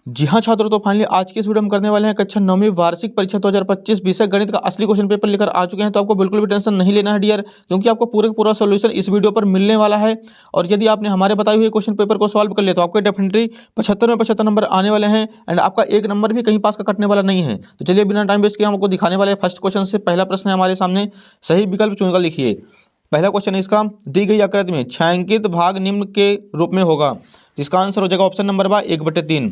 जी हाँ छात्रों, तो फाइनली आज की इस वीडियो में करने वाले हैं कक्षा 9वीं वार्षिक परीक्षा 2025 विषय गणित का असली क्वेश्चन पेपर लेकर आ चुके हैं। तो आपको बिल्कुल भी टेंशन नहीं लेना है डियर, क्योंकि आपको पूरे का पूरा सोल्यूशन इस वीडियो पर मिलने वाला है। और यदि आपने हमारे बताए हुए क्वेश्चन पेपर को सॉल्व कर लिया तो आपको डेफिनेटली 75 में 75 नंबर आने वाले हैं एंड आपका एक नंबर भी कहीं पास का कटने वाला नहीं है। तो चलिए बिना टाइम वेस्ट किए हम आपको दिखाने वाले फर्स्ट क्वेश्चन से। पहला प्रश्न है हमारे सामने, सही विकल्प चुनकर लिखिए। पहला क्वेश्चन है इसका, दी गई आकृति में छायांकित भाग निम्न के रूप में होगा। इसका आंसर हो जाएगा ऑप्शन नंबर बा 1/3।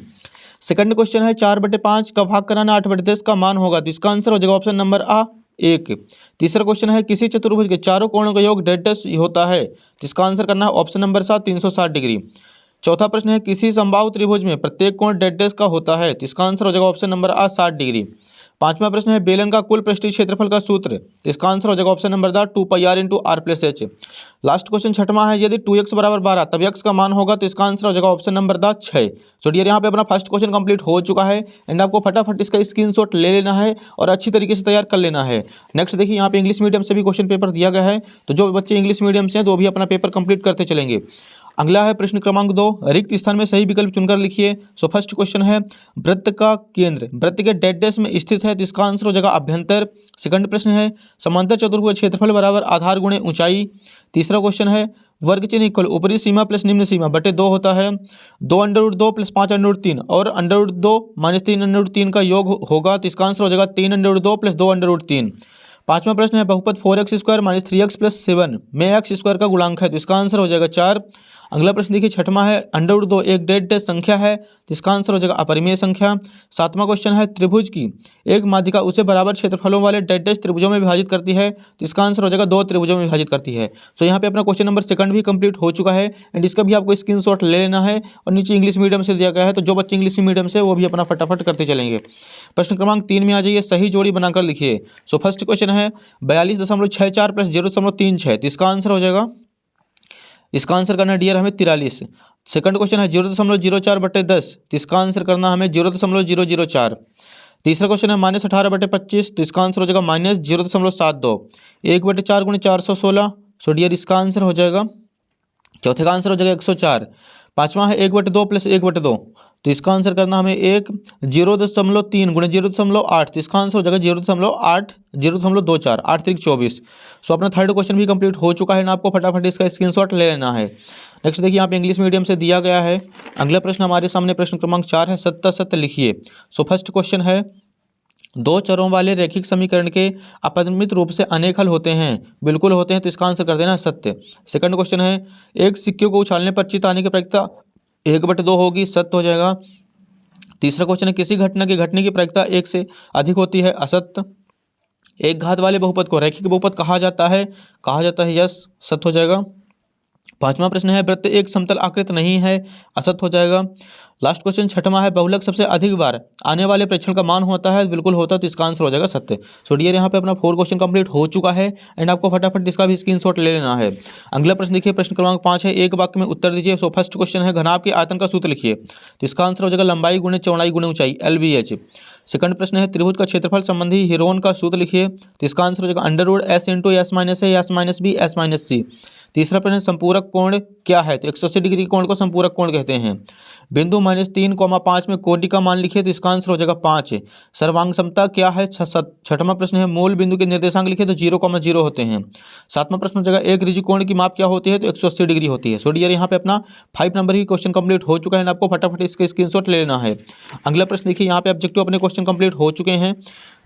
सेकंड क्वेश्चन है 4/5 का भाग कराना 8/10 का मान होगा। तो इसका आंसर हो जाएगा ऑप्शन नंबर आ 1। तीसरा क्वेश्चन है किसी चतुर्भुज के चारों कोणों का योग डेढ़ होता है। तो इसका आंसर करना है ऑप्शन नंबर 7 360 डिग्री। चौथा प्रश्न है किसी समबाहु त्रिभुज में प्रत्येक कोण डेढ़ का होता है। तो इसका आंसर हो जाएगा ऑप्शन नंबर आ 60 डिग्री। पांचवा प्रश्न है बेलन का कुल पृष्ठीय क्षेत्रफल का सूत्र। तो इसका आंसर हो जाएगा option number the 2πr × r+h। Last question छठवां है यदि 2x = 12 तब x का मान होगा। तो इसका आंसर हो जाएगा option number the 6। So dear यहाँ पे अपना फर्स्ट क्वेश्चन कंप्लीट हो चुका है एंड आपको फटाफट इसका स्क्रीनशॉट ले लेना है और अच्छी तरीके से तैयार कर लेना है। नेक्स्ट देखिए यहाँ पे इंग्लिश मीडियम से भी क्वेश्चन पेपर दिया गया है, तो जो बच्चे इंग्लिश मीडियम से हैं तो भी अपना पेपर कंप्लीट करते चलेंगे। अगला है प्रश्न क्रमांक 2, रिक्त स्थान में सही विकल्प चुनकर लिखिए। सो फर्स्ट क्वेश्चन है वृत्त का केंद्र वृत्त के डेढ़ में स्थित है। तो इसका आंसर हो जाएगा अभ्यंतर। सेकंड प्रश्न है समांतर चतुर्भुज क्षेत्रफल बराबर आधार गुणे ऊंचाई। तीसरा क्वेश्चन है वर्ग चिन्ह इक्वल ऊपरी सीमा प्लस निम्न सीमा बटे 2 होता है। 2√2 + 5√3 और √2 - 3√3 का योग होगा। तो इसका आंसर हो जाएगा 3√2 + 2√3। पांचवा प्रश्न है बहुपद 4x² - 3x + 7 में x² का गुणांक है। तो इसका आंसर हो जाएगा 4। अगला प्रश्न देखिए छठवां है √2 एक डेढ़ संख्या है। तो इसका आंसर हो जाएगा अपरिमेय संख्या। सातवां क्वेश्चन है त्रिभुज की एक माध्यिका उसे बराबर क्षेत्रफलों वाले डेढ़ त्रिभुजों में विभाजित करती है। तो इसका आंसर हो जाएगा 2 त्रिभुजों में विभाजित करती है। सो यहाँ पे अपना क्वेश्चन नंबर सेकंड भी कंप्लीट हो चुका है एंड इसका भी आपको स्क्रीनशॉट ले लेना है और नीचे इंग्लिश मीडियम से दिया गया है, तो जो बच्चे इंग्लिश मीडियम से वो भी अपना फटाफट करते चलेंगे। प्रश्न क्रमांक 3 में आ जाइए, सही जोड़ी बनाकर लिखिए। सो फर्स्ट क्वेश्चन है 42.64 + 0.36। तो इसका आंसर हो जाएगा, इसका आंसर करना है डियर हमें 43। सेकंड क्वेश्चन है 0.04/10। तो इसका आंसर करना हमें 0.004। तीसरा क्वेश्चन है -18/25। तो इसका आंसर हो जाएगा -0.72। 1/4 × 416। सो डियर इसका आंसर हो जाएगा, चौथे का आंसर हो जाएगा 104। पांचवा है 1/2 + 1/2। तो इसका आंसर करना हमें 0.3 × 0.8। तो इसका आंसर हो जाएगा 0.8 0.24 8 × 24। सो अपना थर्ड क्वेश्चन भी कंप्लीट हो चुका है ना, आपको फटाफट इसका स्क्रीनशॉट ले लेना है। नेक्स्ट देखिए यहाँ पे इंग्लिश मीडियम से दिया गया है। अगला प्रश्न हमारे सामने प्रश्न क्रमांक 4 है सत्य सत्य लिखिए। सो फर्स्ट क्वेश्चन है दो चरों वाले रैखिक समीकरण के अपरिमित रूप से अनेक हल होते हैं। बिल्कुल होते हैं। तो इसका आंसर कर देना सत्य। सेकंड क्वेश्चन है एक सिक्के को उछालने पर चित आने की प्रायिकता 1/2 होगी। सत्य हो जाएगा। तीसरा क्वेश्चन है किसी घटना के घटने की प्रायिकता 1 से अधिक होती है। असत्य। एक घात वाले बहुपद को रैखिक बहुपद कहा जाता है। यस, सत्य हो जाएगा। पांचवा प्रश्न है वृत्त एक समतल आकृत नहीं है। असत्य हो जाएगा। लास्ट क्वेश्चन छठवां है बहुलक सबसे अधिक बार आने वाले प्रेक्षण का मान होता है। बिल्कुल होता है। तो इसका आंसर हो जाएगा सत्य। सो डियर यहाँ पे अपना 4 क्वेश्चन कंप्लीट हो चुका है एंड आपको फटाफट इसका भी स्क्रीनशॉट ले लेना है। अगला प्रश्न देखिए प्रश्न क्रमांक 5 है एक वाक्य में उत्तर दीजिए। सो फर्स्ट क्वेश्चन है घनाभ के आयतन का सूत्र लिखिए। तो इसका आंसर हो जाएगा लंबाई गुणे चौड़ाई गुणे ऊंचाई LBH। सेकंड प्रश्न है त्रिभुज का क्षेत्रफल संबंधी हीरोन का सूत्र लिखिए। तो इसका आंसर हो जाएगा √S × S - A S - B S - C। तीसरा प्रश्न संपूरक कोण क्या है। तो 180 डिग्री कोण को संपूरक कोण कहते हैं। बिंदु -3, 5 में कोटि का मान लिखिए। तो इसका आंसर हो जाएगा 5। सर्वांग समता क्या है। छठवां प्रश्न है मूल बिंदु के निर्देशांक लिखिए। तो 0,0 होते हैं। सातवां प्रश्न हो जाएगा एक ऋजुकोण की माप क्या होती है। तो 180 डिग्री होती है। सो डियर यहाँ पे अपना 5 नंबर की क्वेश्चन कंप्लीट हो चुका है। आपको फटाफट इसका स्क्रीनशॉट ले लेना है। अगला प्रश्न देखिए यहाँ पे ऑब्जेक्टिव अपने क्वेश्चन कंप्लीट हो चुके हैं।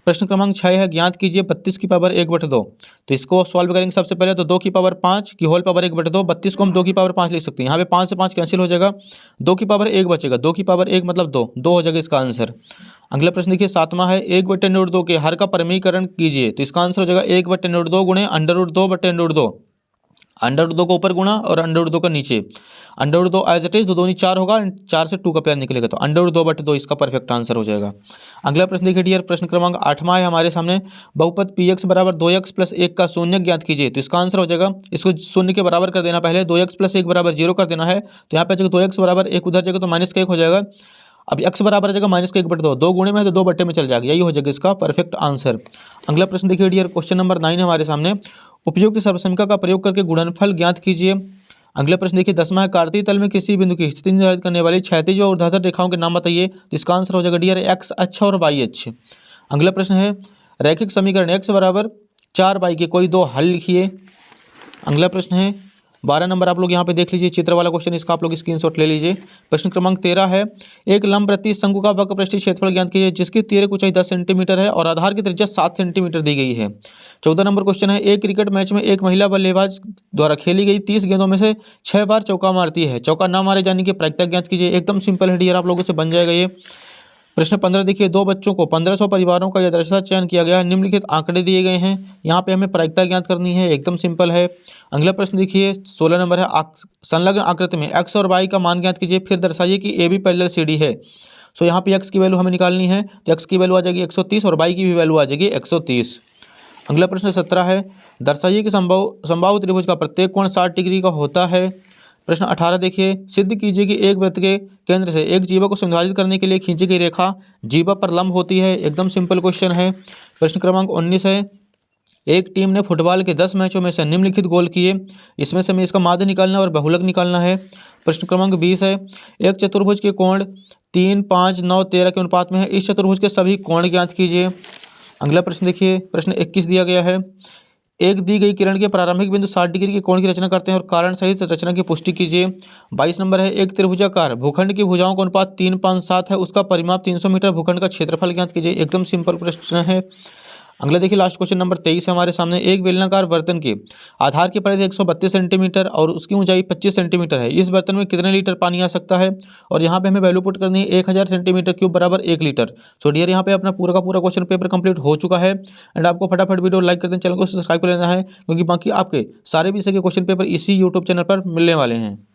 प्रश्न क्रमांक 6 है ज्ञात कीजिए 32 की पावर 1/2। तो इसको सॉल्व करेंगे सबसे पहले। तो 2 की पावर 5 की होल पावर 1/2। 32 को हम 2 की पावर 5 लिख सकते हैं। यहाँ पे 5 से 5 कैंसिल हो जाएगा। 2 की पावर 1 बचेगा। 2 की पावर 1 मतलब 2 हो जाएगा इसका आंसर। अगला प्रश्न देखिए सातवां है 1/√2 के हर का परिमीकरण कीजिए। तो इसका आंसर हो जाएगा 1/√2 गुणे √2/√2। √2 को ऊपर गुणा और √2 का नीचे। √2 एज इट इज 2 दूनी 4 होगा। 4 से 2 का प्यार निकलेगा। तो √2/2 इसका परफेक्ट आंसर हो जाएगा। अगला प्रश्न देखिए डियर प्रश्न क्रमांक 8वां है हमारे सामने बहुपद px = 2x + 1 का शून्य ज्ञात कीजिए। तो इसका आंसर हो जाएगा इसको शून्य के बराबर कर देना। पहले 2x + 1 = 0 कर देना है। तो यहाँ पे 2x = 1 उधर जाएगा तो -1 हो जाएगा। अब x बराबर आ जाएगा -1/2। 2 गुणे में है तो 2 बट्टे में चल जाएगा। यही हो जाएगा इसका परफेक्ट आंसर। अगला प्रश्न देखिए डियर क्वेश्चन नंबर 9 है हमारे सामने उपयुक्त सर्वसमीकरण का प्रयोग करके गुणनफल ज्ञात कीजिए। अगला प्रश्न देखिए 10वां है, कार्तीय तल में किसी बिंदु की स्थिति निर्धारित करने वाली क्षैतिज और ऊर्ध्वाधर रेखाओं के नाम बताइए। तो इसका आंसर हो जाएगा डियर एक्स अक्ष और वाई अक्ष। अगला प्रश्न है, रैखिक समीकरण x बराबर 4y के कोई दो हल लिखिए। अगला प्रश्न है 12 नंबर, आप लोग यहाँ पे देख लीजिए चित्र वाला क्वेश्चन, इसका आप लोग स्क्रीनशॉट ले लीजिए। प्रश्न क्रमांक 13 है, एक लंबवृत्तीय शंकु का वक्र पृष्ठीय क्षेत्रफल ज्ञात कीजिए जिसकी तिर्यक ऊंचाई 10 सेंटीमीटर है और आधार की त्रिज्या 7 सेंटीमीटर दी गई है। 14 नंबर क्वेश्चन है, एक क्रिकेट मैच में एक महिला बल्लेबाज द्वारा खेली गई 30 गेंदों में से 6 बार चौका मारती है, चौका न मारे जाने की प्रायिकता ज्ञात कीजिए। एकदम सिंपल है डियर, आप लोगों से बन जाएगा ये। प्रश्न 15 देखिए, दो बच्चों को 1500 परिवारों का यदृच्छा चयन किया गया है, निम्नलिखित आंकड़े दिए गए हैं, यहाँ पे हमें प्रायिकता ज्ञात करनी है। एकदम सिंपल है। अगला प्रश्न देखिए 16 नंबर है, संलग्न आकृति में x और y का मान ज्ञात कीजिए, फिर दर्शाइए कि AB पैरेलल CD है। सो यहाँ पे x की वैल्यू हमें निकालनी है, तो x की वैल्यू आ जाएगी 130 और y की भी वैल्यू आ जाएगी 130। अगला प्रश्न 17 है, दर्शाइए कि समबाहु त्रिभुज का प्रत्येक कोण 60 डिग्री का होता है। प्रश्न 18 देखिए, सिद्ध कीजिए कि एक वृत्त के केंद्र से एक जीवा को संविभाजित करने के लिए खींची गई रेखा जीवा पर लंब होती है। एकदम सिंपल क्वेश्चन है। प्रश्न क्रमांक 19 है, एक टीम ने फुटबॉल के 10 मैचों में से निम्नलिखित गोल किए, इसमें से हमें इसका माध्य निकालना और बहुलक निकालना है। प्रश्न क्रमांक 20 है, एक चतुर्भुज के कोण 3, 5, 9, 13 के अनुपात में है, इस चतुर्भुज के सभी कोण ज्ञात कीजिए। अगला प्रश्न देखिए, प्रश्न 21 दिया गया है, एक दी गई किरण के प्रारंभिक बिंदु 60 डिग्री के कोण की रचना करते हैं और कारण सहित रचना की पुष्टि कीजिए। 22 नंबर है, एक त्रिभुजाकार भूखंड की भुजाओं का अनुपात 3, 5, 7 है, उसका परिमाप 300 मीटर, भूखंड का क्षेत्रफल ज्ञात कीजिए। एकदम सिंपल प्रश्न है। अगला देखिए लास्ट क्वेश्चन नंबर 23 है हमारे सामने, एक बेलनाकार बर्तन के आधार की परिधि 132 सेंटीमीटर और उसकी ऊंचाई 25 सेंटीमीटर है, इस बर्तन में कितने लीटर पानी आ सकता है। और यहाँ पे हमें वैल्यू पुट करनी है 1000 सेंटीमीटर क्यूब बराबर 1 लीटर। सो डियर यहाँ पे अपना पूरा का पूरा क्वेश्चन पेपर कंप्लीट हो चुका है। एंड आपको फटाफट वीडियो लाइक कर दें, चैनल को सब्सक्राइब कर लेना है, क्योंकि बाकी आपके सारे विषय के क्वेश्चन पेपर इसी यूट्यूब चैनल पर मिलने वाले हैं।